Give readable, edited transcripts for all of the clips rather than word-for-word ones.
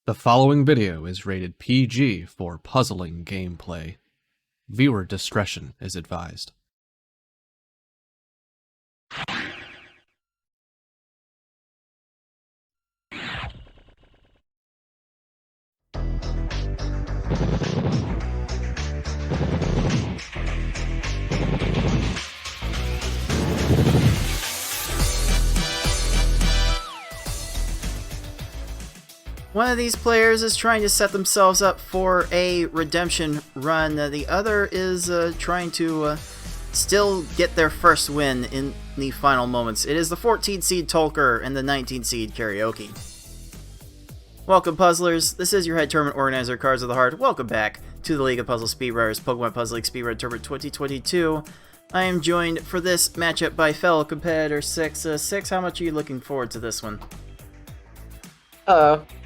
The following video is rated PG for puzzling gameplay. Viewer discretion is advised. One of these players is trying to set themselves up for a redemption run. The other is trying to still get their first win in the final moments. It is the 14 seed Tolker and the 19 seed Kariohki. Welcome, puzzlers. This is your head tournament organizer, Cards of the Heart. Welcome back to the League of Puzzle Speedrunners, Pokemon Puzzle League Speedrun Tournament 2022. I am joined for this matchup by fellow competitor Six. Six, how much are you looking forward to this one?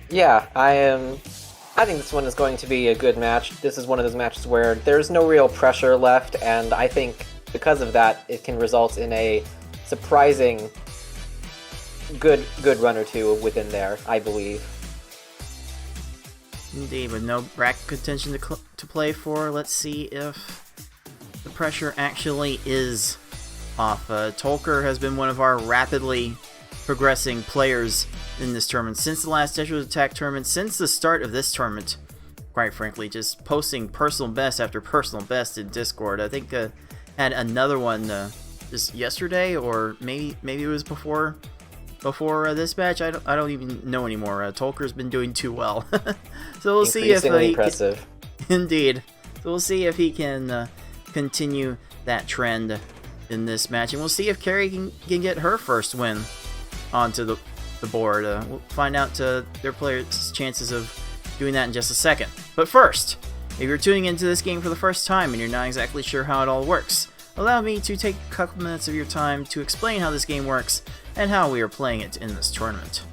Yeah, I think this one is going to be a good match. This is one of those matches where there's no real pressure left, and I think because of that, it can result in a surprising good run or two within there, I believe. Indeed, with no bracket contention to play for, let's see if the pressure actually is off. Tolker has been one of our rapidly progressing players in this tournament since the last Digital Attack tournament, since the start of this tournament, quite frankly, just posting personal best after personal best in Discord. I think had another one just yesterday, or maybe it was before this match. I don't even know anymore. Tolker's been doing too well, so we'll see if impressive. Indeed. So we'll see if he can continue that trend in this match, and we'll see if Carrie can get her first win onto the board. We'll find out their players' chances of doing that in just a second. But first, if you're tuning into this game for the first time and you're not exactly sure how it all works, allow me to take a couple minutes of your time to explain how this game works and how we are playing it in this tournament.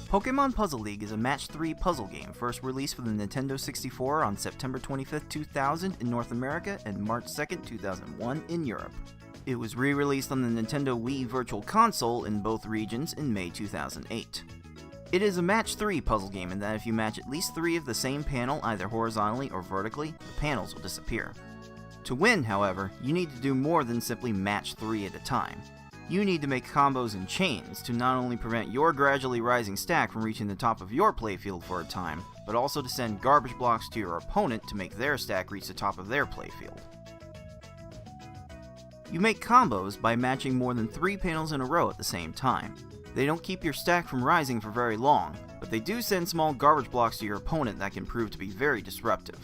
Pokemon Puzzle League is a Match 3 puzzle game first released for the Nintendo 64 on September 25th, 2000 in North America and March 2nd, 2001 in Europe. It was re-released on the Nintendo Wii Virtual Console in both regions in May 2008. It is a Match 3 puzzle game in that if you match at least 3 of the same panel either horizontally or vertically, the panels will disappear. To win, however, you need to do more than simply match 3 at a time. You need to make combos and chains to not only prevent your gradually rising stack from reaching the top of your playfield for a time, but also to send garbage blocks to your opponent to make their stack reach the top of their playfield. You make combos by matching more than 3 panels in a row at the same time. They don't keep your stack from rising for very long, but they do send small garbage blocks to your opponent that can prove to be very disruptive.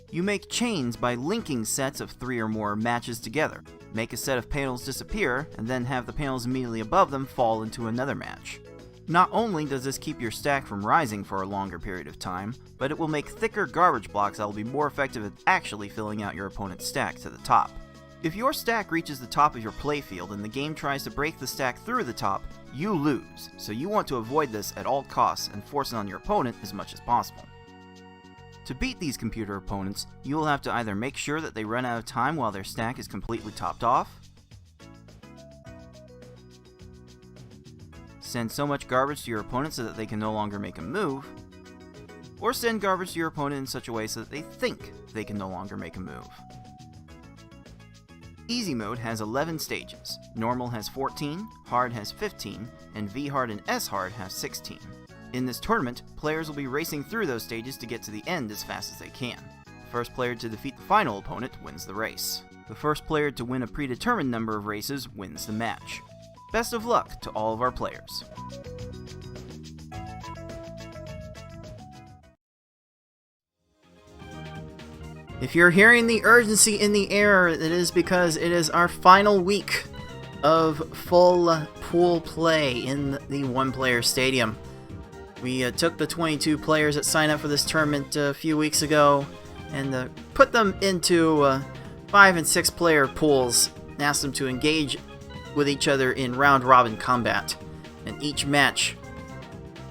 You make chains by linking sets of 3 or more matches together. Make a set of panels disappear, and then have the panels immediately above them fall into another match. Not only does this keep your stack from rising for a longer period of time, but it will make thicker garbage blocks that will be more effective at actually filling out your opponent's stack to the top. If your stack reaches the top of your playfield and the game tries to break the stack through the top, you lose, so you want to avoid this at all costs and force it on your opponent as much as possible. To beat these computer opponents, you will have to either make sure that they run out of time while their stack is completely topped off, send so much garbage to your opponent so that they can no longer make a move, or send garbage to your opponent in such a way so that they think they can no longer make a move. Easy mode has 11 stages, normal has 14, hard has 15, and V-hard and S-hard have 16. In this tournament, players will be racing through those stages to get to the end as fast as they can. The first player to defeat the final opponent wins the race. The first player to win a predetermined number of races wins the match. Best of luck to all of our players. If you're hearing the urgency in the air, it is because it is our final week of full pool play in the one-player stadium. We took the 22 players that signed up for this tournament a few weeks ago and put them into 5 and 6 player pools and asked them to engage with each other in round-robin combat. And each match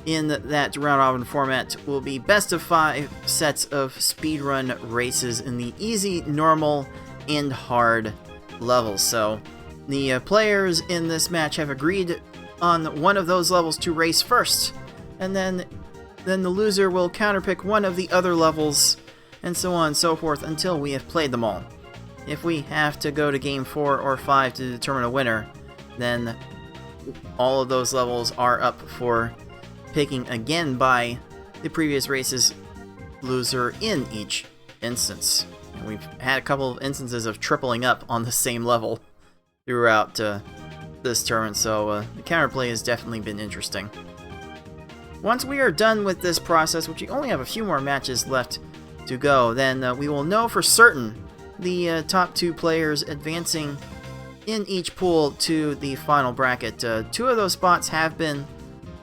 in that round-robin format will be best of 5 sets of speedrun races in the easy, normal, and hard levels. So the players in this match have agreed on one of those levels to race first, and then the loser will counterpick one of the other levels, and so on and so forth until we have played them all. If we have to go to game 4 or 5 to determine a winner, then all of those levels are up for picking again by the previous race's loser in each instance. And we've had a couple of instances of tripling up on the same level throughout this tournament, so the counterplay has definitely been interesting. Once we are done with this process, which we only have a few more matches left to go, then we will know for certain the top 2 players advancing in each pool to the final bracket. 2 of those spots have been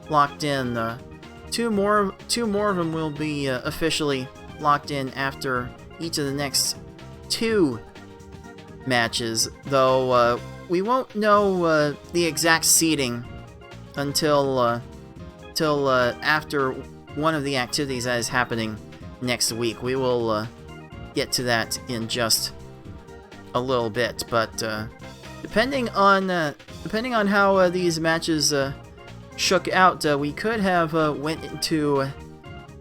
locked in. Two more of them will be officially locked in after each of the next 2 matches, though we won't know the exact seeding until after one of the activities that is happening next week. We will get to that in just a little bit, but depending on how these matches shook out, we could have went into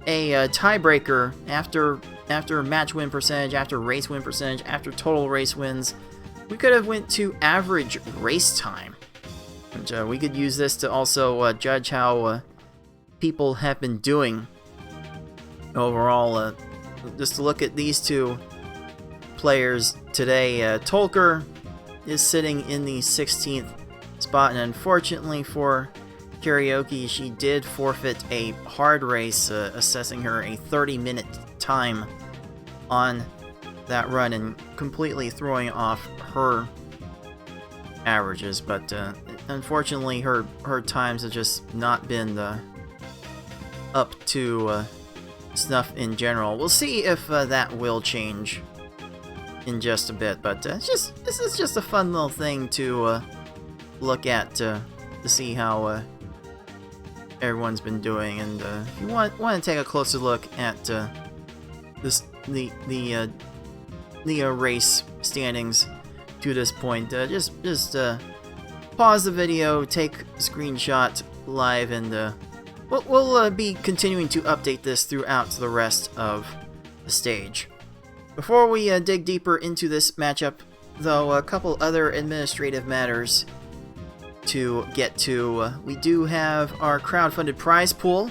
a tiebreaker after match win percentage, after race win percentage, after total race wins. We could have went to average race time, which we could use this to also judge how people have been doing overall. Just to look at these 2 players today, Tolker is sitting in the 16th spot, and unfortunately for Kariohki, she did forfeit a hard race, assessing her a 30-minute time on that run and completely throwing off her averages. But unfortunately, her times have just not been up to snuff in general. We'll see if that will change in just a bit, but this is just a fun little thing to look at to see how everyone's been doing. And if you want to take a closer look at the race standings to this point, just pause the video, take a screenshot live, and we'll be continuing to update this throughout the rest of the stage. Before we dig deeper into this matchup, though, a couple other administrative matters to get to. We do have our crowdfunded prize pool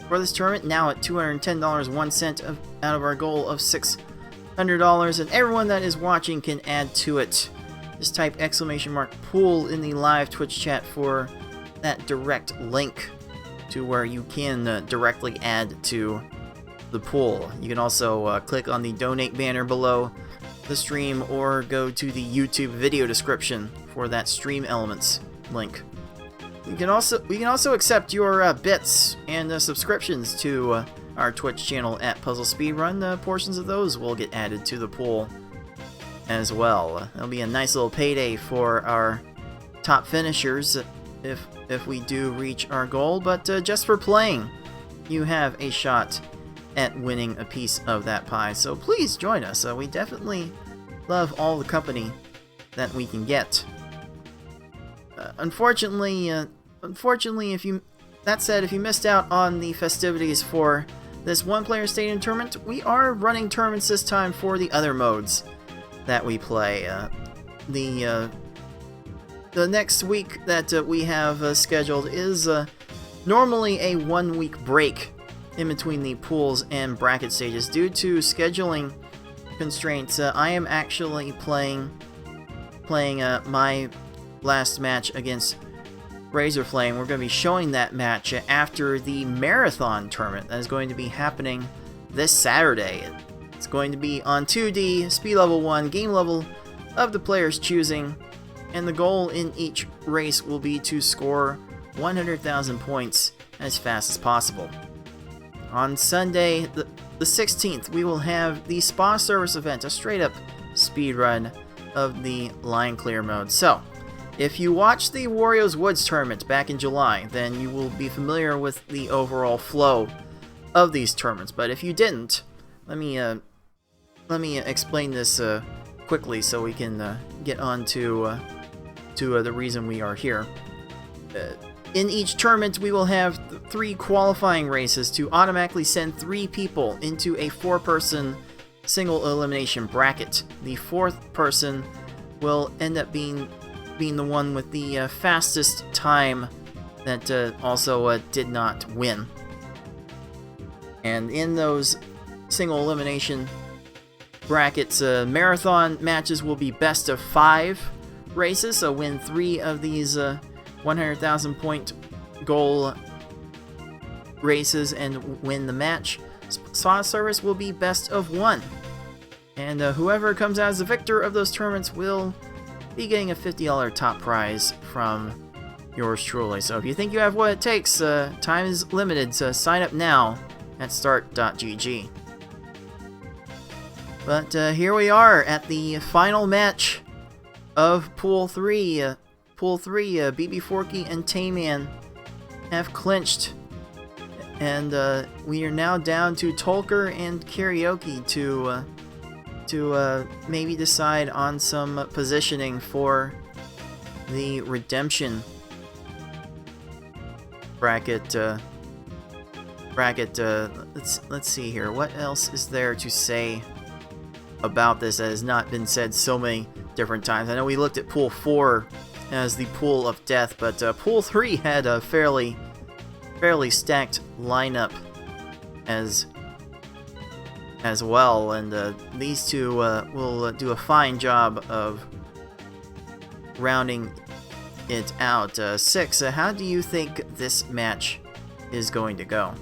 for this tournament, now at $210, 1 cent out of our goal of $600, and everyone that is watching can add to it. Just type !pool in the live Twitch chat for that direct link to where you can directly add to the pool. You can also click on the donate banner below the stream, or go to the YouTube video description for that stream elements link. We can also accept your bits and subscriptions to our Twitch channel at Puzzle Speedrun. Portions of those will get added to the pool as well. That'll be a nice little payday for our top finishers if we do reach our goal, but just for playing, you have a shot at winning a piece of that pie. So please join us. We definitely love all the company that we can get. Unfortunately, if you missed out on the festivities for this one-player stadium tournament, we are running tournaments this time for the other modes that we play. The next week that we have scheduled is normally a 1-week break in between the pools and bracket stages. Due to scheduling constraints, I am actually playing my last match against Razorflame. We're going to be showing that match after the marathon tournament that is going to be happening this Saturday. It's going to be on 2D, speed level 1, game level of the player's choosing, and the goal in each race will be to score 100,000 points as fast as possible. On Sunday, the 16th, we will have the Spa Service event, a straight-up speedrun of the line clear mode. So, if you watched the Wario's Woods tournament back in July, then you will be familiar with the overall flow of these tournaments. But if you didn't, let me explain this quickly so we can get on to the reason we are here. In each tournament, we will have 3 qualifying races to automatically send 3 people into a 4-person single elimination bracket. The 4th person will end up being the one with the fastest time that also did not win. And in those single elimination brackets, marathon matches will be best of 5 races, so win 3 of these 100,000 point goal races and win the match. Spot service will be best of 1. And whoever comes out as the victor of those tournaments will be getting a $50 top prize from yours truly. So if you think you have what it takes, time is limited, so sign up now at start.gg. But here we are at the final match of Pool 3. Pool 3, BB Forky and Tayman have clinched. And we are now down to Tolker and Karioki to maybe decide on some positioning for the redemption bracket. Let's see here. What else is there to say about this that has not been said so many different times? I know we looked at Pool 4 as the pool of death, but Pool 3 had a fairly stacked lineup as well, and these two will do a fine job of rounding it out. 6, how do you think this match is going to go?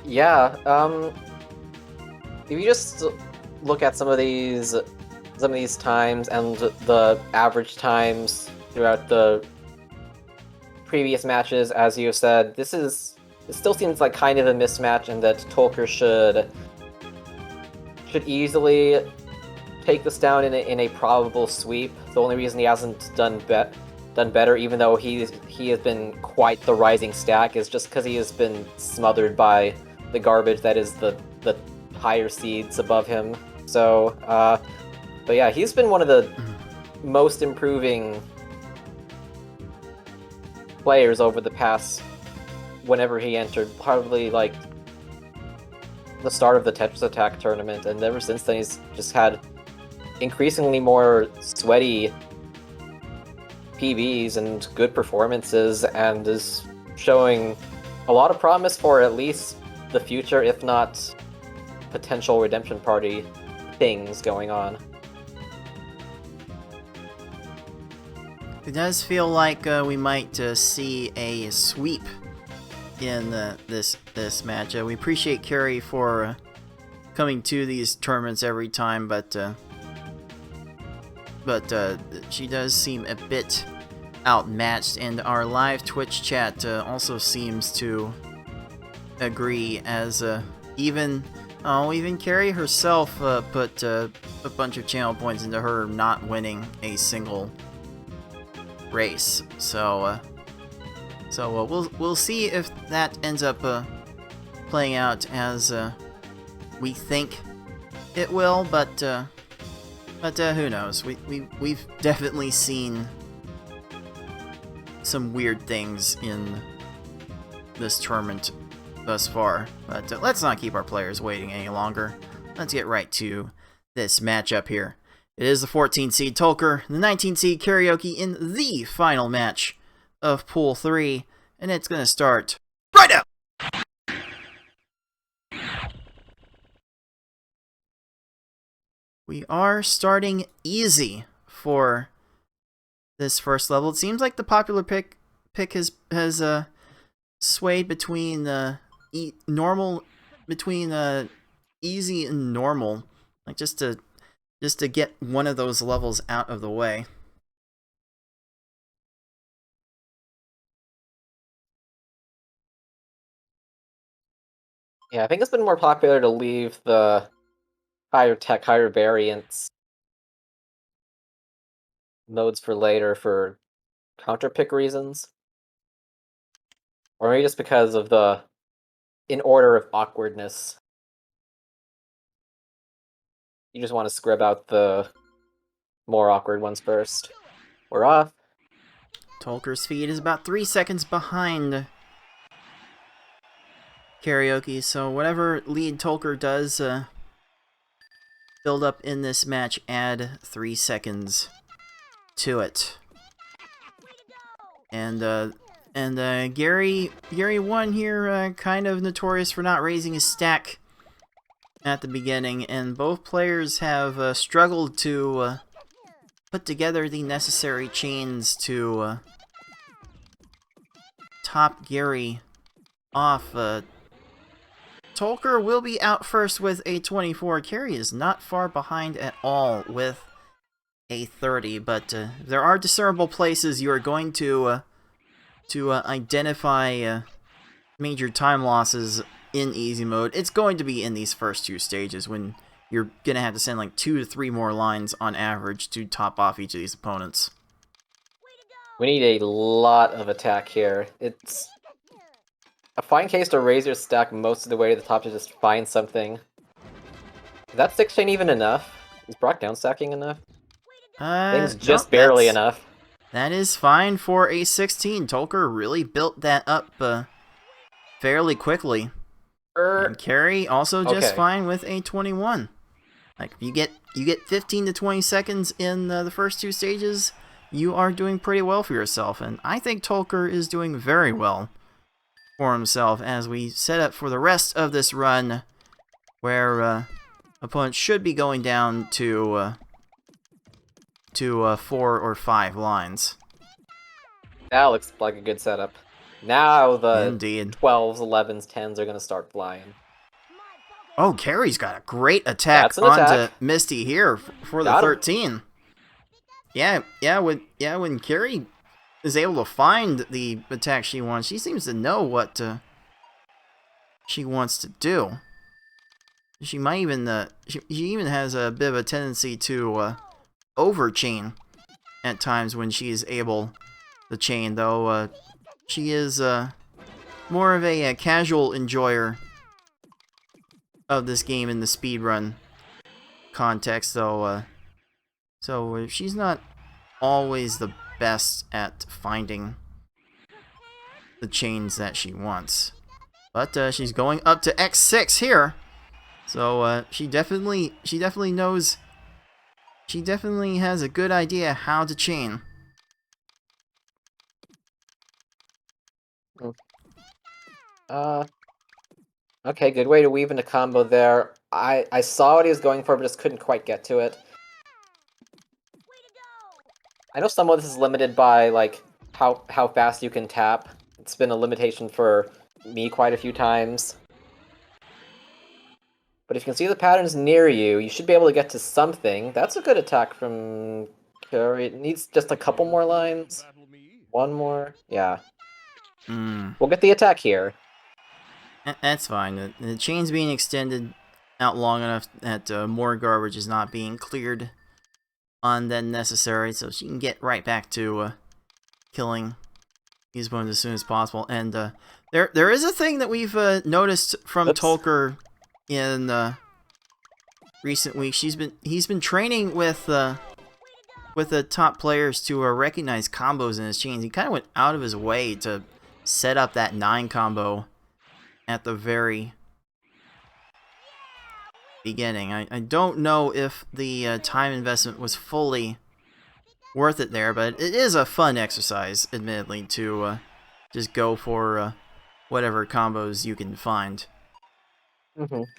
Yeah, if you just look at some of these times and the average times throughout the previous matches, as you have said, it still seems like kind of a mismatch, and that Tolker should easily take this down in a probable sweep. The only reason he hasn't done better, even though he has been quite the rising stack, is just because he has been smothered by the garbage that is the higher seeds above him. So, but yeah, he's been one of the most improving players over the past, whenever he entered, probably like the start of the Tetris Attack tournament, and ever since then he's just had increasingly more sweaty PBs and good performances, and is showing a lot of promise for at least the future, if not potential redemption party things going on. It does feel like we might see a sweep in this match. We appreciate Carrie for coming to these tournaments every time, but she does seem a bit outmatched, and our live Twitch chat also seems to agree, as even Carrie herself put a bunch of channel points into her not winning a single race. So we'll see if that ends up playing out as we think it will, but who knows? We've definitely seen some weird things in this tournament thus far. But let's not keep our players waiting any longer. Let's get right to this matchup here. It is the 14 seed Tolker, the 19 seed Karioki in the final match of Pool 3, and it's going to start right now! We are starting easy for this first level. It seems like the popular pick has swayed between easy and normal, like just to get one of those levels out of the way. Yeah, I think it's been more popular to leave the higher tech, higher variance modes for later for counter pick reasons. Or maybe just because of the in order of awkwardness. You just want to scrub out the more awkward ones first. We're off. Tolker's speed is about 3 seconds behind Karioki, so whatever lead Tolker does build up in this match, add 3 seconds to it. And Gary 1 here, kind of notorious for not raising his stack at the beginning, and both players have struggled to put together the necessary chains to top Gary off. Tolker will be out first with a 24. Gary is not far behind at all with a 30, but there are discernible places you are going to identify major time losses in easy mode. It's going to be in these first 2 stages when you're going to have to send like 2 to 3 more lines on average to top off each of these opponents. We need a lot of attack here. It's a fine case to raise your stack most of the way to the top to just find something. Is that 6 chain even enough? Is Brock down stacking enough? Things just barely enough. That is fine for a 16. Tolker really built that up fairly quickly. And Carry also just fine with a 21. Like you get 15 to 20 seconds in the first 2 stages, you are doing pretty well for yourself, and I think Tolker is doing very well for himself as we set up for the rest of this run, where opponents should be going down to 4 or 5 lines. That looks like a good setup. Now the Indeed. 12s, 11s, 10s are going to start flying. Oh, Carrie's got a great attack onto Misty here for the 13. Yeah, when Carrie is able to find the attack she wants, she seems to know what she wants to do. She might even she even has a bit of a tendency to overchain at times when she is able to chain, though she is more of a casual enjoyer of this game in the speedrun context, though. So she's not always the best at finding the chains that she wants. But she's going up to X6 here. So she definitely knows. She definitely has a good idea how to chain. Okay, good way to weave into combo there. I saw what he was going for, but just couldn't quite get to it. I know some of this is limited by like how fast you can tap. It's been a limitation for me quite a few times. But if you can see the patterns near you, you should be able to get to something. That's a good attack from Curry. It needs just a couple more lines. One more. Yeah. We'll get the attack here. That's fine. The chain's being extended out long enough that more garbage is not being cleared unnecessary, so she can get right back to killing these opponents as soon as possible. And there is a thing that we've noticed from Tolker in recent weeks. He's been training with the top players to recognize combos in his chains. He kind of went out of his way to set up that 9 combo at the very beginning. I don't know if the time investment was fully worth it there, but it is a fun exercise, admittedly, to just go for whatever combos you can find.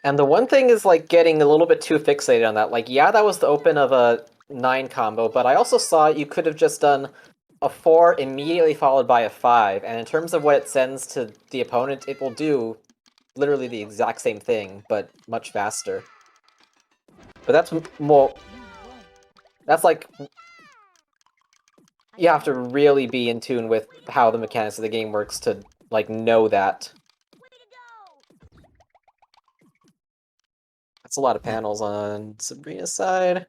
And the one thing is like getting a little bit too fixated on that. Like, yeah, that was the open of a 9 combo, but I also saw you could have just done a 4 immediately followed by a 5, and in terms of what it sends to the opponent, it will do literally the exact same thing, but much faster. But that's more... That's like... You have to really be in tune with how the mechanics of the game works to, like, know that. That's a lot of panels on Sabrina's side.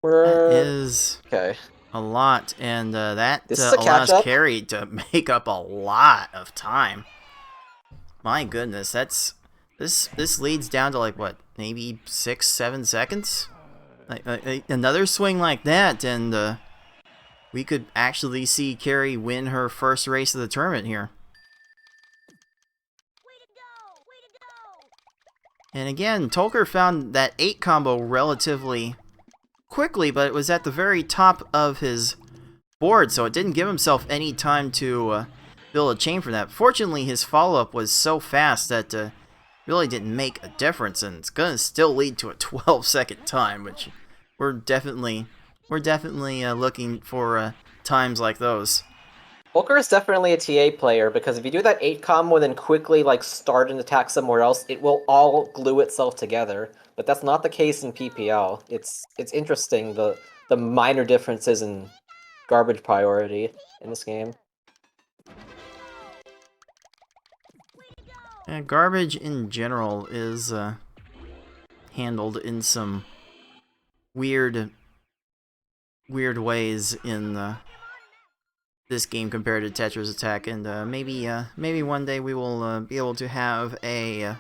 That is okay. A lot, and that allows Carrie to make up a lot of time. My goodness, this leads down to like what, maybe 6-7 seconds. Like, another swing like that, and we could actually see Carrie win her first race of the tournament here. And again, Tolker found that 8 combo relatively quickly, but it was at the very top of his board, so it didn't give himself any time to build a chain from that. Fortunately, his follow-up was so fast that really didn't make a difference, and it's gonna still lead to a 12-second time, which we're definitely looking for times like those. Tolker is definitely a TA player, because if you do that 8 combo and then quickly like start an attack somewhere else, it will all glue itself together. But that's not the case in PPL. It's interesting the minor differences in garbage priority in this game. Garbage in general is handled in some weird ways in this game compared to Tetris Attack, and maybe one day we will be able to have a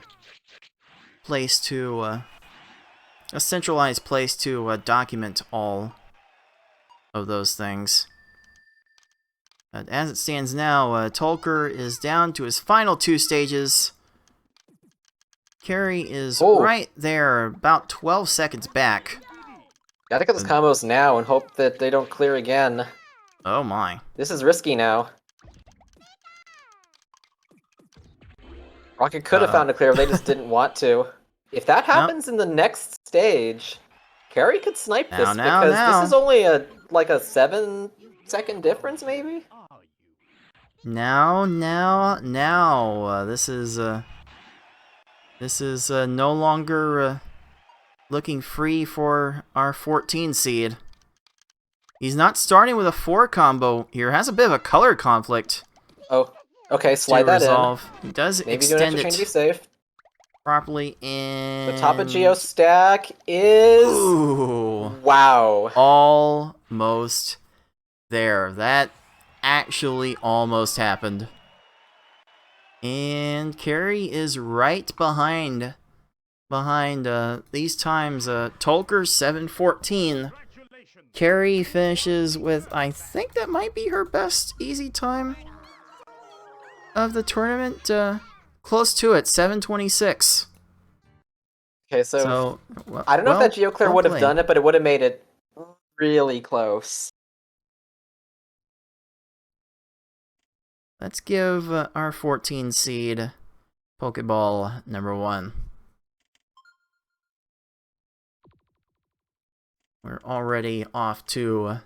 place to a centralized place to document all of those things. But as it stands now, Tolker is down to his final 2 stages. Carrie is right there, about 12 seconds back. Gotta get those combos now and hope that they don't clear again. Oh my. This is risky now. Rocket could have found a clear, they just didn't want to. If that happens in the next stage, Carrie could snipe this because this is only a 7-second difference, maybe? Now, this is no longer looking free for our 14 seed. He's not starting with a 4 combo here. Has a bit of a color conflict. Oh, okay, slide that resolve. in. He does maybe extend it to be it safe. properly in. The top of Geo stack is... Ooh. Wow. Almost there. That actually almost happened. And Carrie is right behind these times. Tolker 7:14. Carrie finishes with, I think that might be her best easy time of the tournament. Close to it, 7:26. Okay, so well, I don't know if that GeoClear would have done it, but it would have made it really close. Let's give our 14 seed Pokeball number 1. We're already off to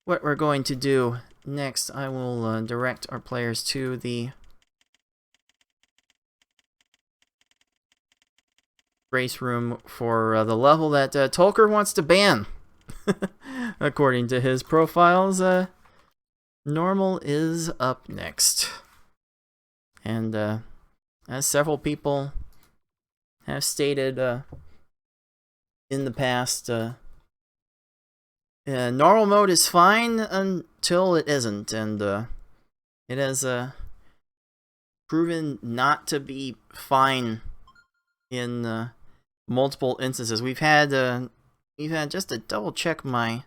what we're going to do next. I will direct our players to the race room for the level that Tolker wants to ban. According to his profiles, normal is up next. And as several people have stated in the past, normal mode is fine until it isn't, and it has proven not to be fine in multiple instances. We've had just to double check my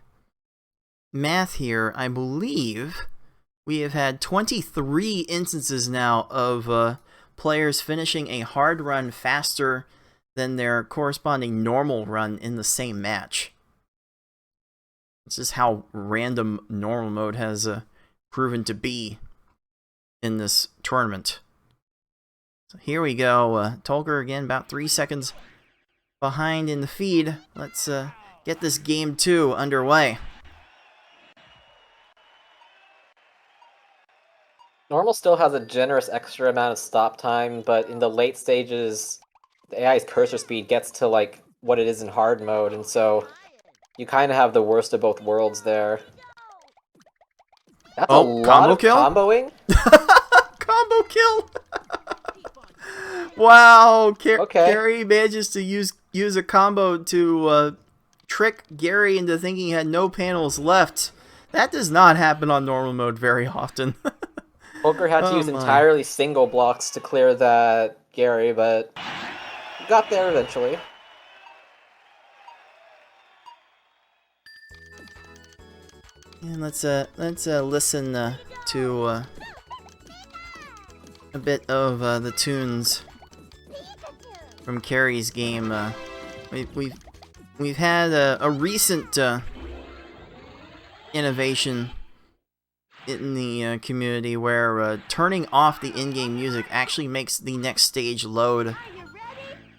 math here. I believe we have had 23 instances now of players finishing a hard run faster than their corresponding normal run in the same match. This is how random normal mode has proven to be in this tournament. So here we go. Tolker again, about 3 seconds behind in the feed. Let's get this game 2 underway. Normal still has a generous extra amount of stop time, but in the late stages, the AI's cursor speed gets to like what it is in hard mode, and so you kind of have the worst of both worlds there. That's a lot of comboing. Combo kill. Wow, Gary manages to use a combo to trick Gary into thinking he had no panels left. That does not happen on normal mode very often. Tolker had to use entirely single blocks to clear that Gary, but got there eventually. And let's listen to a bit of the tunes from Carrie's game. We've had a recent innovation in the community where turning off the in-game music actually makes the next stage load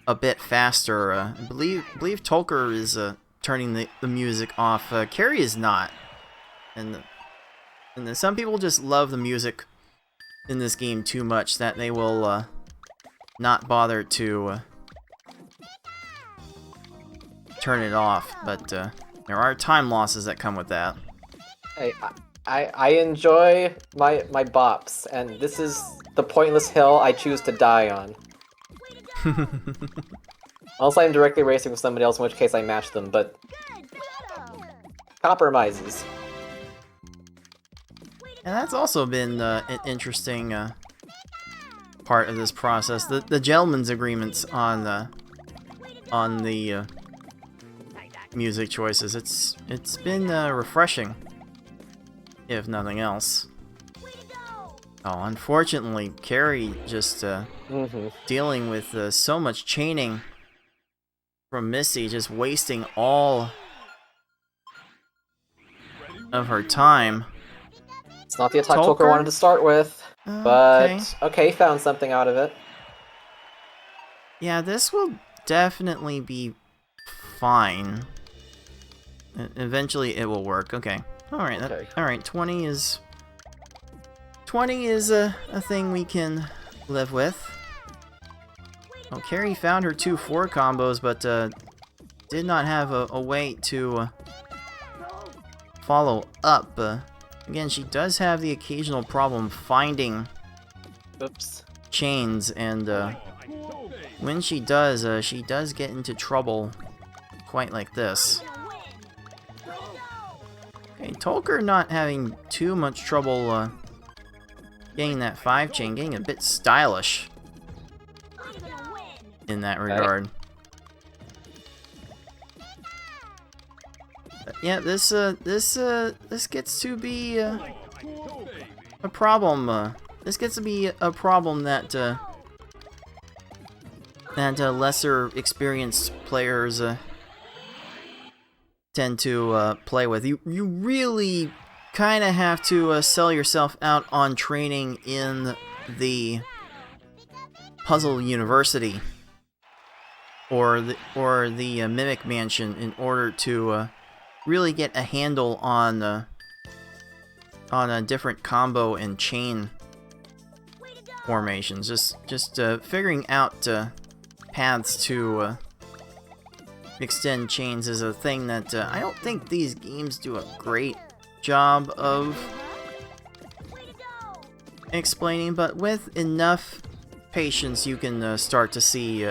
a bit faster. I believe Tolker is turning the music off. Carrie is not. And some people just love the music in this game too much that they will not bother to turn it off. But there are time losses that come with that. Hey, I enjoy my bops, and this is the pointless hill I choose to die on. Unless I'm directly racing with somebody else, in which case I match them, but compromises. And that's also been an interesting part of this process. The gentleman's agreements on the music choices. It's been refreshing, if nothing else. Oh, unfortunately, Carrie just dealing with so much chaining from Missy, just wasting all of her time. It's not the attack Tolker wanted to start with, but okay, found something out of it. Yeah, this will definitely be fine. Eventually, it will work. Okay, all right, all right. 20 is a thing we can live with. Oh, Carrie found her 2-4 combos, but did not have a way to follow up. Again, she does have the occasional problem finding chains, and when she does get into trouble quite like this. Okay, Tolker not having too much trouble getting that 5-chain, getting a bit stylish in that regard. Yeah, this gets to be a problem. This gets to be a problem that lesser experienced players tend to play with. You really kind of have to sell yourself out on training in the Puzzle University or the Mimic Mansion in order to really get a handle on a different combo and chain formations. Just figuring out paths to extend chains is a thing that I don't think these games do a great job of explaining, but with enough patience you can start to see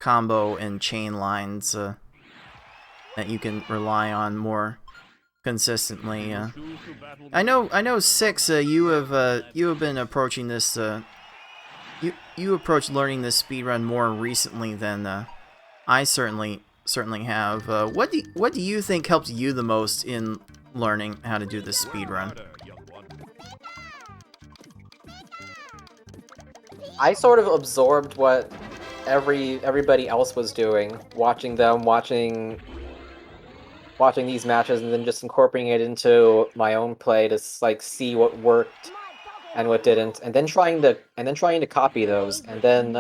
combo and chain lines that you can rely on more consistently. I know 6 you have been approaching this you approached learning this speedrun more recently than I certainly have. What do you think helps you the most in learning how to do this speedrun? I sort of absorbed what everybody else was doing, watching these matches, and then just incorporating it into my own play to like see what worked and what didn't, and then trying to copy those, and then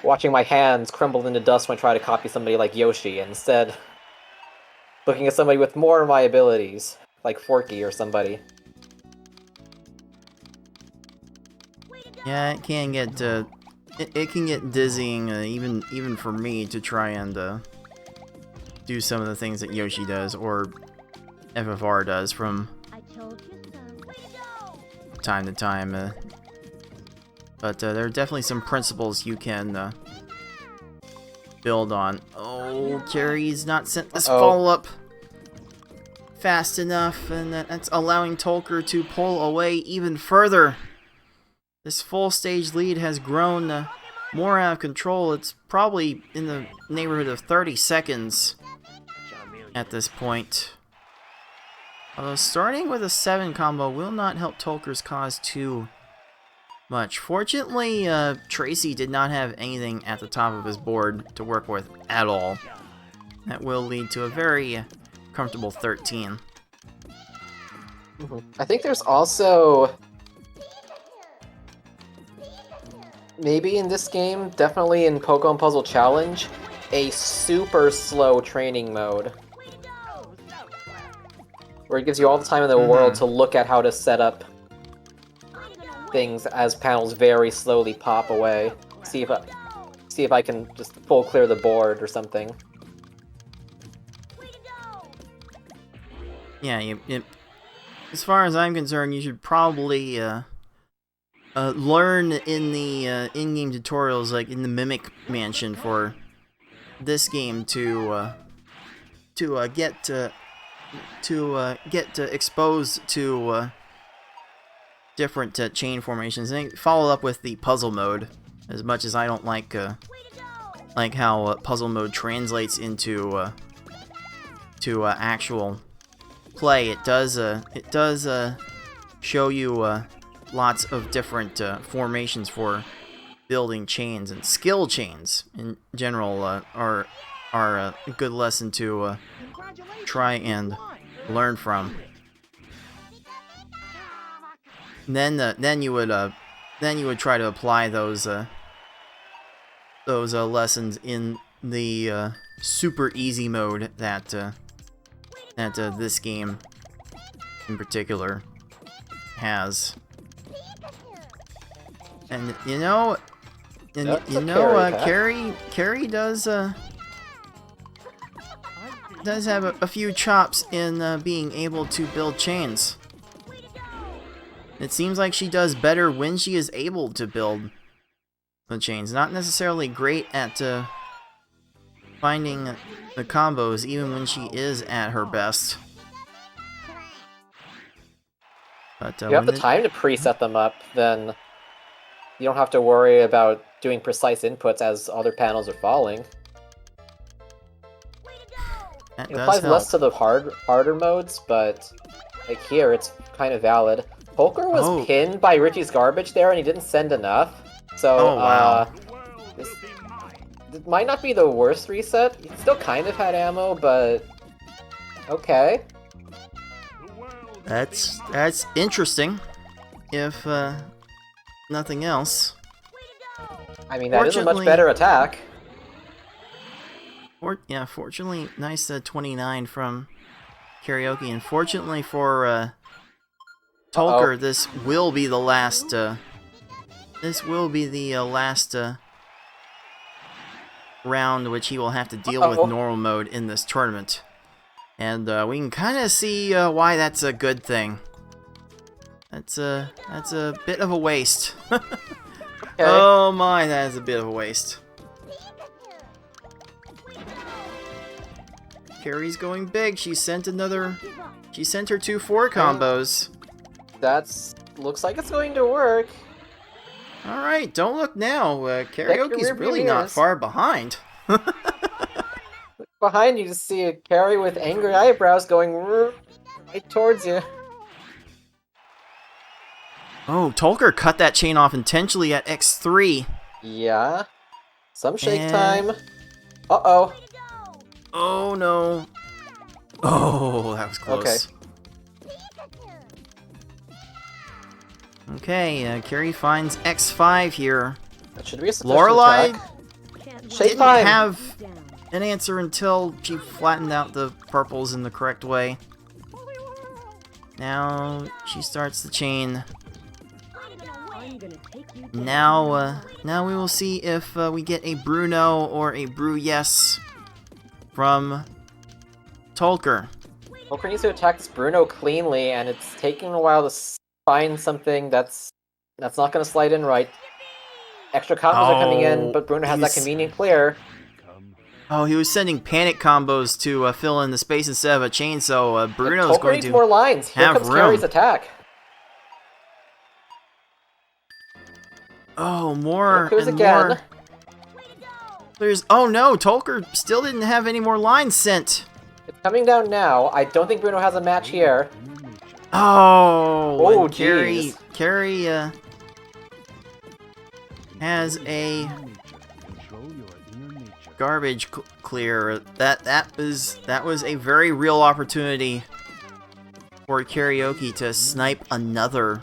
watching my hands crumble into dust when I try to copy somebody like Yoshi, and instead looking at somebody with more of my abilities, like Forky or somebody. Yeah, it can get it can get dizzying, even for me, to try and do some of the things that Yoshi does or FFR does from time to time. But there are definitely some principles you can build on. Oh, Carrie's not sent this follow-up fast enough, and that's allowing Tolker to pull away even further. This full stage lead has grown more out of control. It's probably in the neighborhood of 30 seconds at this point. Although starting with a 7 combo will not help Tolker's cause too much. Fortunately, Tracy did not have anything at the top of his board to work with at all. That will lead to a very comfortable 13. I think there's also, maybe in this game, definitely in Pokemon Puzzle Challenge, a super slow training mode. Where it gives you all the time in the world to look at how to set up things as panels very slowly pop away. See if I can just full clear the board or something. Yeah, as far as I'm concerned, you should probably learn in the in-game tutorials, like in the Mimic Mansion for this game, to get exposed to different chain formations, and follow up with the puzzle mode. As much as I don't like how puzzle mode translates into to actual play, it does show you lots of different formations for building chains, and skill chains in general are a good lesson to try and learn from. Then you would try to apply those lessons in the super easy mode that this game in particular has. And Carrie does have a few chops in being able to build chains. It seems like she does better when she is able to build the chains. Not necessarily great at finding the combos, even when she is at her best. But if you have the time to preset them up, then you don't have to worry about doing precise inputs as other panels are falling. It applies less to the harder modes, but like here, it's kind of valid. Tolker was pinned by Richie's garbage there, and he didn't send enough. So, this might not be the worst reset. He still kind of had ammo, but okay. That's interesting, if nothing else. I mean, that is a much better attack. Fortunately, nice 29 from Kariohki. And fortunately for Tolker, this will be the last. Round which he will have to deal with normal mode in this tournament, and we can kind of see why that's a good thing. That's a bit of a waste. Okay. Oh my, that is a bit of a waste. Carrie's going big. She sent her 2 4 combos. Looks like it's going to work. Alright, don't look now. Karioke's really not far behind. Behind you to see a Carrie with angry eyebrows going right towards you. Oh, Tolker cut that chain off intentionally at X3. Yeah. Some shake time. Uh-oh. Oh, no. Oh, that was close. Okay, Carrie finds X5 here. That should be a sufficient Lorelei attack. didn't have an answer until she flattened out the purples in the correct way. Now she starts the chain. Now we will see if we get a Bruno or a Brew Yes from Tolker. Tolker needs to attack this Bruno cleanly, and it's taking a while to find something that's not going to slide in right. Extra combos are coming in, but Bruno has that convenient clear. Oh, he was sending panic combos to fill in the space instead of a chain, so Bruno's going to more lines. Here comes Carrie's attack. Oh, more and more. Oh no, Tolker still didn't have any more lines sent. It's coming down now. I don't think Bruno has a match here. Oh, Oh, and Carrie jeez. has a garbage clear. That was a very real opportunity for Karaoke to snipe another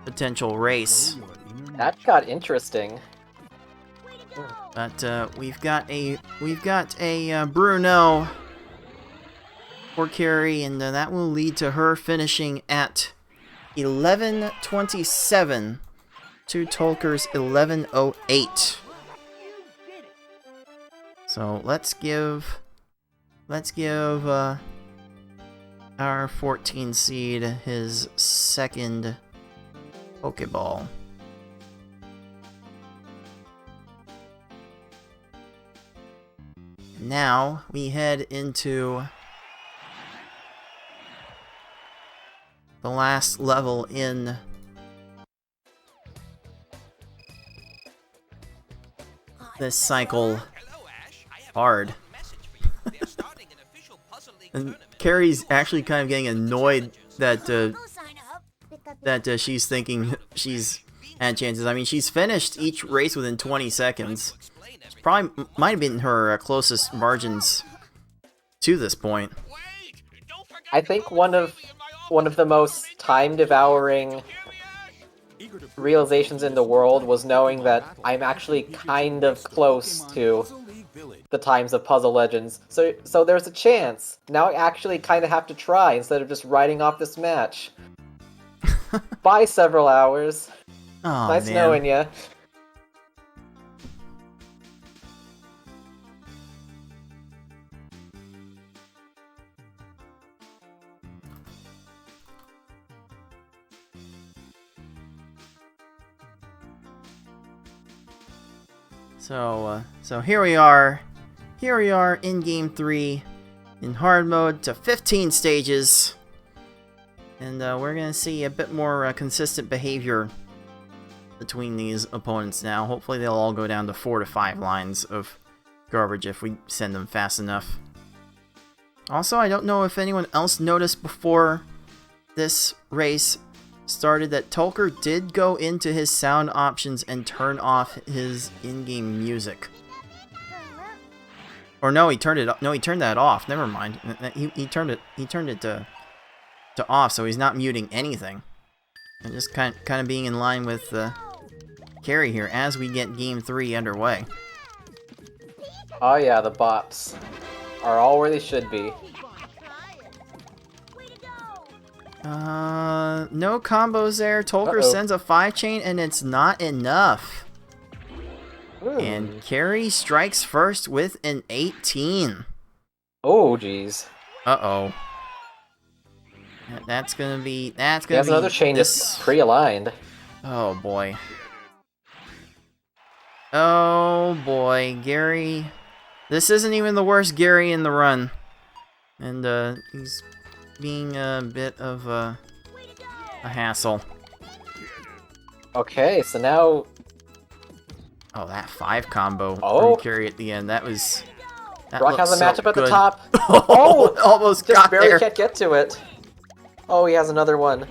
potential race. That got interesting. But we've got a Bruno for Carrie, and that will lead to her finishing at 11:27 to Tolker's 11:08. So let's give our 14 seed his second Pokeball. Now we head into the last level in this cycle. Hard. And Carrie's actually kind of getting annoyed that she's thinking she's had chances. I mean, she's finished each race within 20 seconds. It's probably might have been her closest margins to this point. I think one of the most time-devouring realizations in the world was knowing that I'm actually kind of close to the times of Puzzle Legends. So there's a chance. Now I actually kind of have to try instead of just writing off this match. Bye, several hours. Oh, nice man. knowing ya. So here we are in Game 3, in hard mode to 15 stages, and we're gonna see a bit more consistent behavior between these opponents now. Hopefully they'll all go down to 4 to 5 lines of garbage if we send them fast enough. Also, I don't know if anyone else noticed before this race started that Tolker did go into his sound options and turn off his in-game music. Or no, he turned that off. Never mind. He turned it to off, so he's not muting anything. And just kind of being in line with Carrie here as we get Game 3 underway. Oh yeah, the bots are all where they should be. No combos there. Tolker sends a 5-chain and it's not enough. And Carrie strikes first with an 18. Oh, jeez. Uh-oh. That's gonna be... He has another chain just pre-aligned. Oh, boy. Oh, boy. Gary... This isn't even the worst Gary in the run. And, he's being a bit of a hassle. Okay, so now... Oh, that 5 combo from Carrie at the end. That was... Brock has a matchup at the good. top. Oh, almost just got barely there. can't get to it. Oh, he has another one.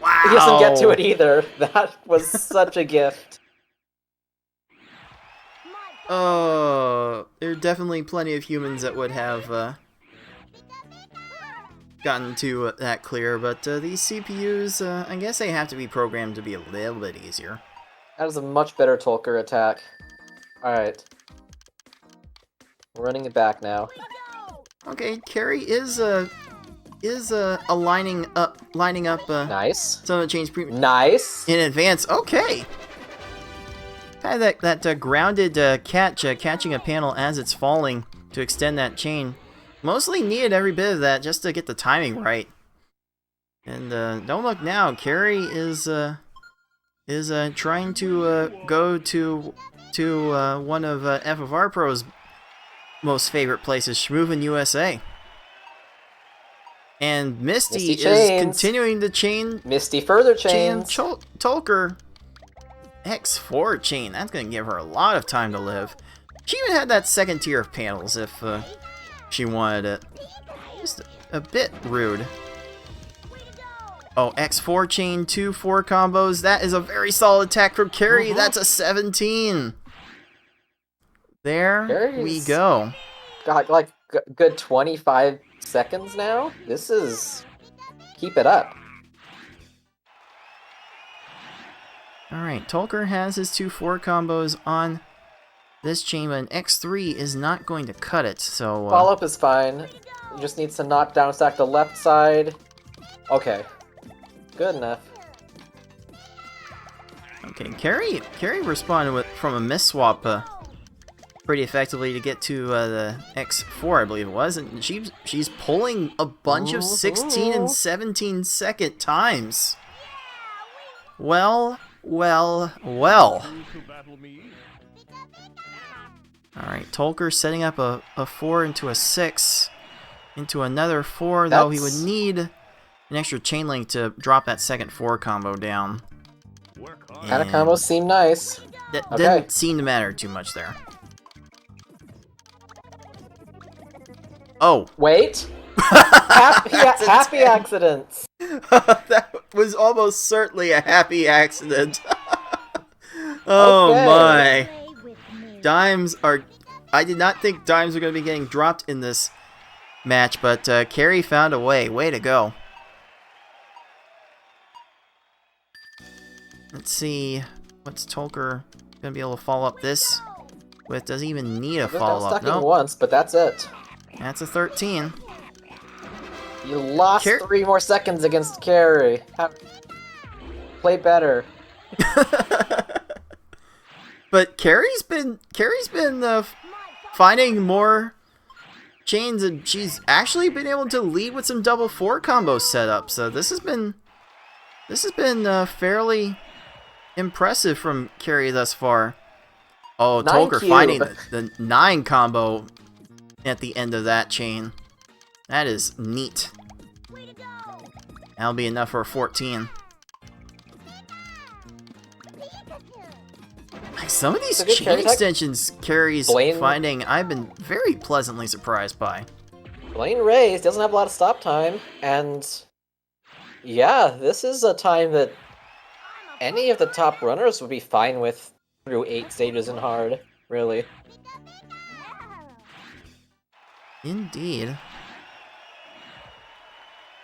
Wow. He doesn't get to it either. That was such a gift. Oh, there are definitely plenty of humans that would have gotten to that clear, but these CPUs, I guess they have to be programmed to be a little bit easier. That is a much better Tolker attack. Alright. We're running it back now. Okay, Carrie is lining up Nice. some of the chains Nice. in advance. Okay. Kind of that grounded catching a panel as it's falling to extend that chain. Mostly needed every bit of that just to get the timing right. And don't look now, Carrie is trying to go to one of FFR Pro's most favorite places, Schmoovin, USA. And Misty is continuing to chain. Misty further chains. Tolker X4 chain. That's going to give her a lot of time to live. She even had that second tier of panels if she wanted it. Just a bit rude. Oh, X4 chain, 2-4 combos. That is a very solid attack from Carrie. That's a 17. There we go. Got like good 25 seconds now. This is... Keep it up. Alright, Tolker has his 2-4 combos on this chain, but an X3 is not going to cut it, so... Follow-up is fine. He just needs to not down stack the left side. Okay. Good enough. Okay, Carrie responded from a miss swap pretty effectively to get to the X4, I believe it was, and she's pulling a bunch of 16 and 17 second times. Well. Alright, Tolker setting up a 4 into a 6 into another 4, though he would need an extra chain link to drop that second 4 combo down. Kind of combos seem nice. That didn't seem to matter too much there. Oh. Wait. Happy accidents. That was almost certainly a happy accident. Oh my. Dimes are... I did not think dimes were going to be getting dropped in this match, but Carrie found a way. Way to go. Let's see. What's Tolker going to be able to follow up this with? Doesn't even need a follow-up. No. Once, but that's it. That's a 13. You lost 3 more seconds against Carrie. Play better. But Carrie's been finding more chains, and she's actually been able to lead with some double 4 combos set up. So this has been fairly impressive from Carrie thus far. Oh, Tolker finding the 9 combo at the end of that chain. That is neat. That'll be enough for a 14. Some of these chain extensions Carrie's finding, I've been very pleasantly surprised by. Blaine Reyes doesn't have a lot of stop time, and yeah, this is a time that any of the top runners would be fine with through 8 stages in hard, really. Indeed.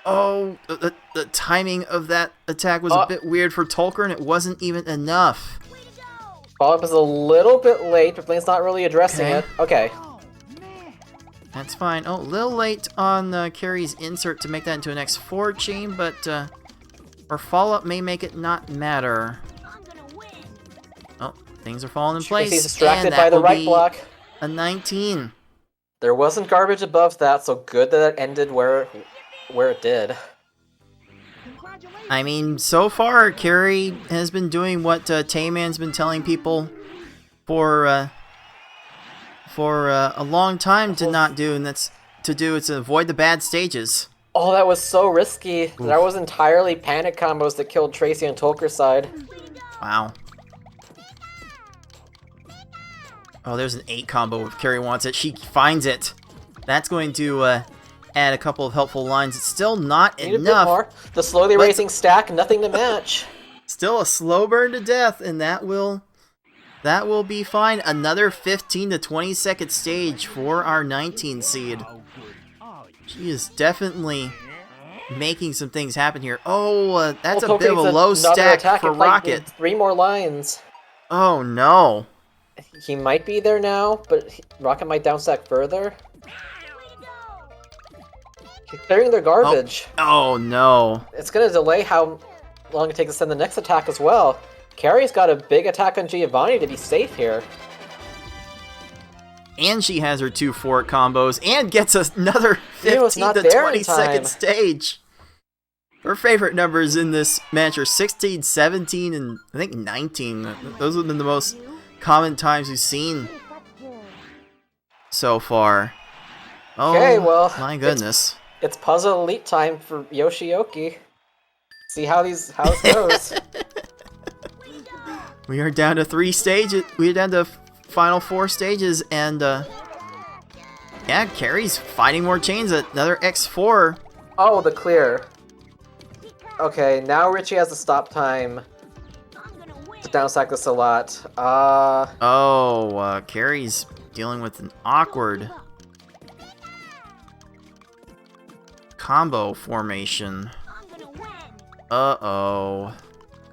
Oh, the timing of that attack was a bit weird for Tolker, and it wasn't even enough. Follow-up is a little bit late, but Blaine's not really addressing it. Okay. That's fine. Oh, a little late on Carrie's insert to make that into an X4 chain, but our follow-up may make it not matter. Oh, things are falling in place. He's distracted by the right block. A 19. There wasn't garbage above that, so good that it ended where it did. I mean, so far, Carrie has been doing what Tayman's been telling people for a long time to not do, and that's to avoid the bad stages. Oh, that was so risky. Oof. That was entirely panic combos that killed Tracy on Tolker's side. Wow. Oh, there's an 8 combo if Carrie wants it. She finds it. That's going to add a couple of helpful lines. It's still not enough. A bit more. The slowly raising stack, nothing to match. Still a slow burn to death, and that will be fine. Another 15 to 20 second stage for our 19 seed. She is definitely making some things happen here. Oh, that's a bit of a low stack for Rocket. 3 more lines. Oh no. He might be there now, but Rocket might downstack further. He's clearing their garbage. Oh no. It's going to delay how long it takes to send the next attack as well. Carrie's got a big attack on Giovanni to be safe here. And she has her 2-4 combos and gets another 15 to 20 second stage. Her favorite numbers in this match are 16, 17, and I think 19. Those have been the most common times we've seen so far. Oh, okay, well, my goodness. It's Puzzle Elite time for Yoshioki. See how it goes. We are down to 3 stages. We are down to final 4 stages, and Yeah, Carrie's fighting more chains. Another X4. Oh, the clear. Okay, now Richie has the stop time to downstack this a lot. Carrie's dealing with an awkward combo formation. Uh-oh.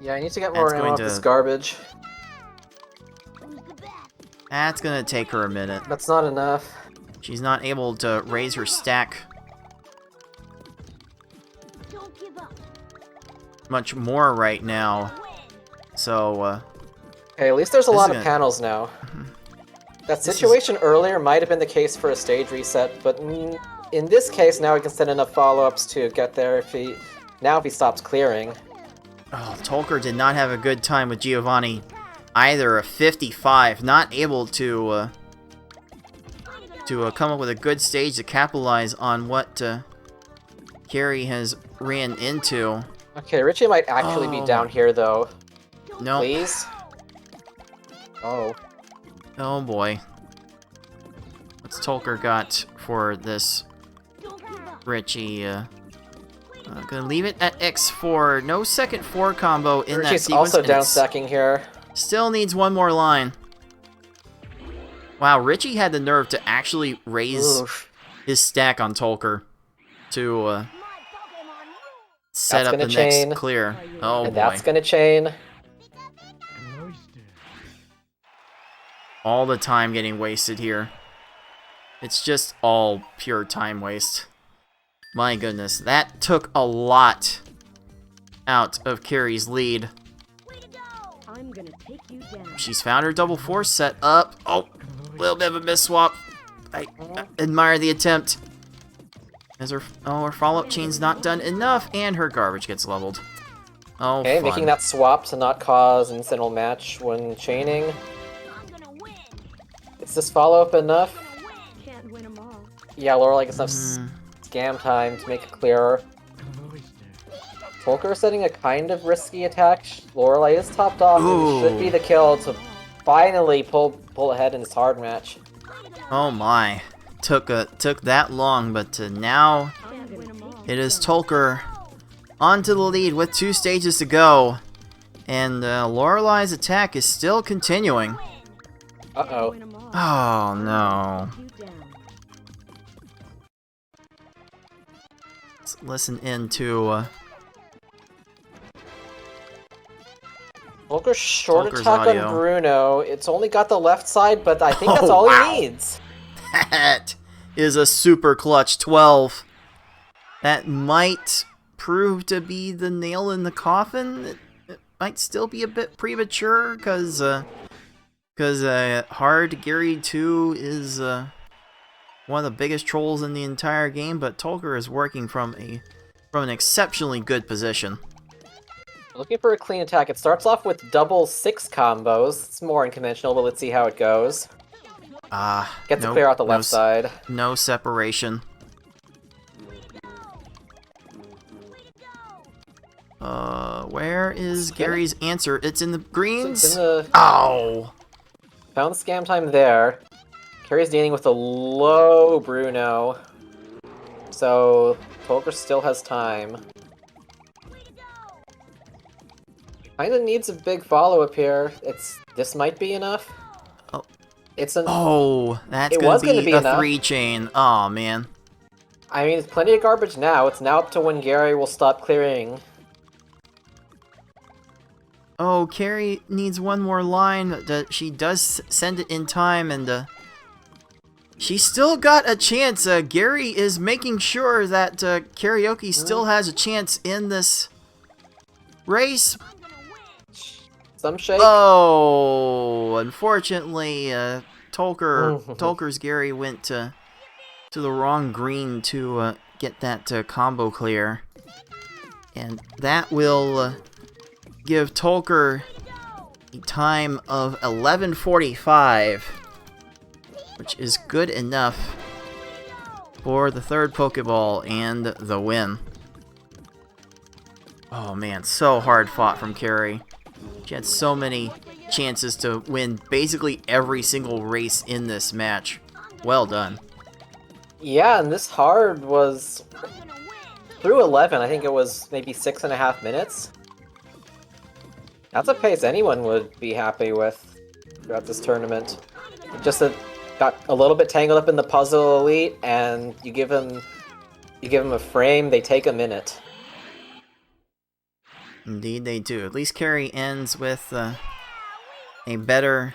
Yeah, I need to get more That's ammo going off to- this garbage. That's gonna take her a minute. That's not enough. She's not able to raise her stack much more right now. So, Okay, at least there's a This lot is of gonna- panels now. That This is- situation earlier might have been the case for a stage reset, but in this case, now he can send enough follow-ups to get there if he stops clearing. oh, Tolker did not have a good time with Giovanni either. A 55, not able to come up with a good stage to capitalize on what Carrie has ran into. Okay, Richie might actually be Oh down my- here, though. No. Please? Oh. Oh boy. What's Tolker got for this Richie? Gonna leave it at X4. No second 4 combo in that Richie's sequence. also and it's- downstacking here. Still needs one more line. Wow, Richie had the nerve to actually raise Oof. his stack on Tolker to set That's up the gonna chain. next clear. Oh And boy. that's gonna chain. All the time getting wasted here. It's just all pure time waste. My goodness, that took a lot out of Carrie's lead. I'm gonna take you down. She's found her double 4 set up. Oh, a little bit of a miss swap. I admire the attempt. As her follow-up chain's not done enough, and her garbage gets leveled. Oh, Okay, fun. making that swap to not cause an incidental match when chaining. Is this follow-up enough? Can't win 'em all. Yeah, Lorelei gets enough Mm, scam time to make it clearer. Tolker setting a kind of risky attack. Lorelei is topped off, and it should Ooh. be the kill to finally pull ahead in this hard match. oh my. Took that long, but now Can't win 'em all. it is Tolker onto the lead with 2 stages to go. And Lorelei's attack is still continuing. Uh-oh. Win 'em all. Oh no. You down. Let's listen into Tolker's short Tolker's attack audio. on Bruno. It's only got the left side, but I think that's Oh, all wow. he needs. that is a super clutch 12. That might prove to be the nail in the coffin. It might still be a bit premature because Hard Gary 2 is one of the biggest trolls in the entire game, but Tolker is working from an exceptionally good position. Looking for a clean attack. It starts off with double 6 combos. It's more unconventional, but let's see how it goes. Gets to Nope, clear out the no left side. No separation. Where is Spin it. Gary's answer? It's in the greens? It's in the... Oh! Found the scam time there. Carrie's dealing with a low Bruno. So, Tolker still has time. Kinda needs a big follow-up here. This might be enough. Oh. It's an... Oh, that's It gonna was gonna be be a enough. 3 chain. Oh, man. I mean, it's plenty of garbage now. It's now up to when Gary will stop clearing. Oh, Carrie needs one more line. She does send it in time, and she's still got a chance. Gary is making sure that Karioki still has a chance in this race. Some shake. Oh, unfortunately, Tolker's Gary went to the wrong green to get that combo clear, and that will give Tolker a time of 11:45, which is good enough for the 3rd Pokeball and the win. Oh man, so hard fought from Carrie. She had so many chances to win basically every single race in this match. Well done. Yeah, and this hard was through 11. I think it was maybe 6.5 minutes. That's a pace anyone would be happy with throughout this tournament. Just got a little bit tangled up in the puzzle elite, and you give them a frame, they take a minute. Indeed they do. At least Carrie ends with a better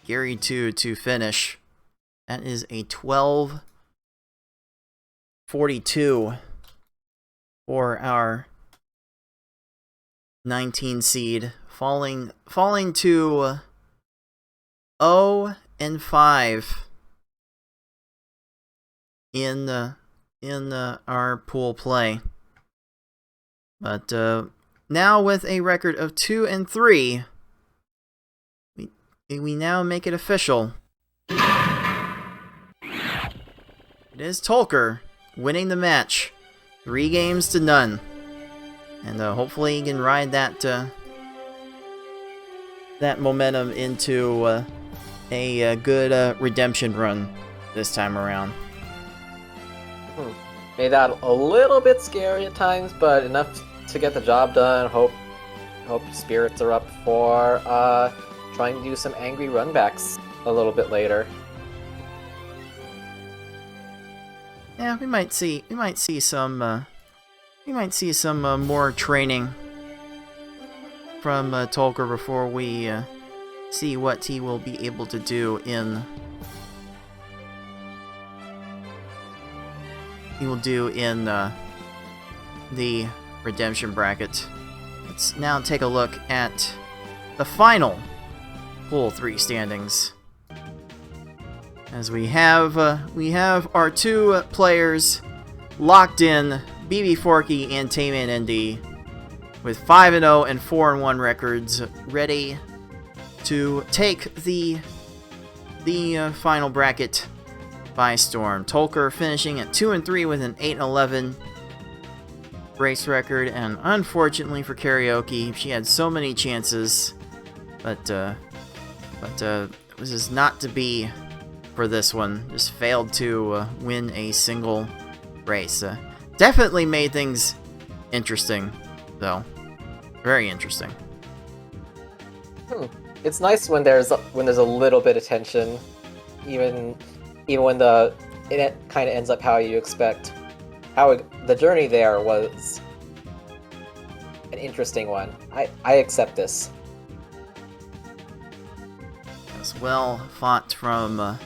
Gary 2 to finish. That is a 12:42 for our 19 seed, falling to 0 and 5 in our pool play. But now with a record of 2 and 3, we now make it official. It is Tolker winning the match, 3-0. And hopefully he can ride that momentum into a good redemption run this time around. Made that a little bit scary at times, but enough to get the job done. Hope spirits are up for trying to do some angry runbacks a little bit later. Yeah, we might see some more training from Tolker before we see what he will be able to do in the redemption bracket. Let's now take a look at the final Pool 3 standings. As we have our two players locked in, BB Forky and Tayman ND, with 5-0 and 4-1 records, ready to take the final bracket by storm. Tolker finishing at 2-3 with an 8-11 race record, and unfortunately for Kariohki, she had so many chances, but this is not to be for this one. Just failed to win a single race. Definitely made things interesting, though. Very interesting. It's nice when there's a little bit of tension, even when it kind of ends up how you expect. The journey there was an interesting one. I accept this. As well fought from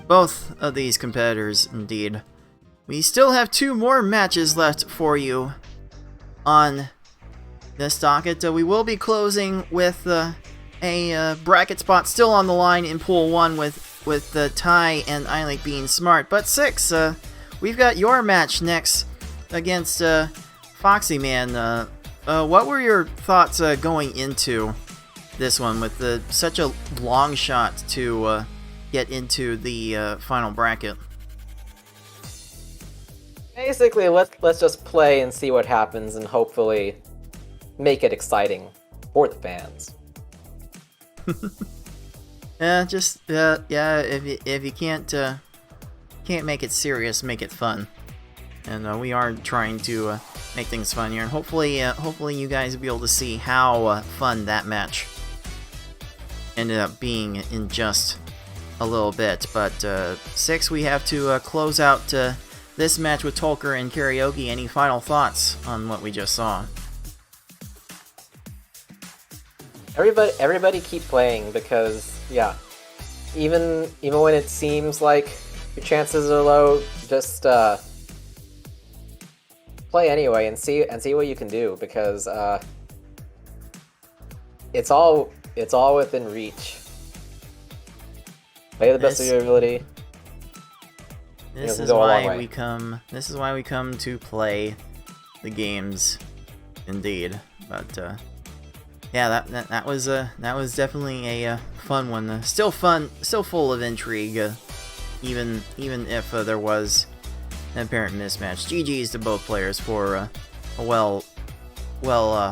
both of these competitors, indeed. We still have 2 more matches left for you on this docket. We will be closing with a bracket spot still on the line in Pool 1 with the Ty and I Like Being Smart. But 6, we've got your match next against Foxy Man. What were your thoughts going into this one with such a long shot to get into the final bracket? Basically, let's just play and see what happens, and hopefully make it exciting for the fans. If you can't make it serious, make it fun. And we are trying to make things fun here, and hopefully you guys will be able to see how fun that match ended up being in just a little bit. But 6, we have to close out this match with Tolker and Kariohki. Any final thoughts on what we just saw? Everybody keep playing, because yeah, even when it seems like your chances are low, just play anyway and see what you can do, because it's all within reach. Play the best of your ability. This is why we come to play the games, indeed. But yeah, that was definitely a fun one. Still fun, still full of intrigue. Even if there was an apparent mismatch. GG's to both players for a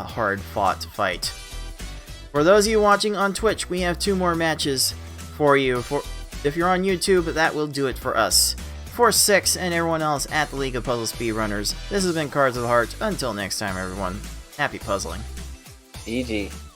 hard fought fight. For those of you watching on Twitch, we have 2 more matches for you. If you're on YouTube, that will do it for us. For Six and everyone else at the League of Puzzle Speedrunners, this has been Cards of the Heart. Until next time, everyone, happy puzzling. GG.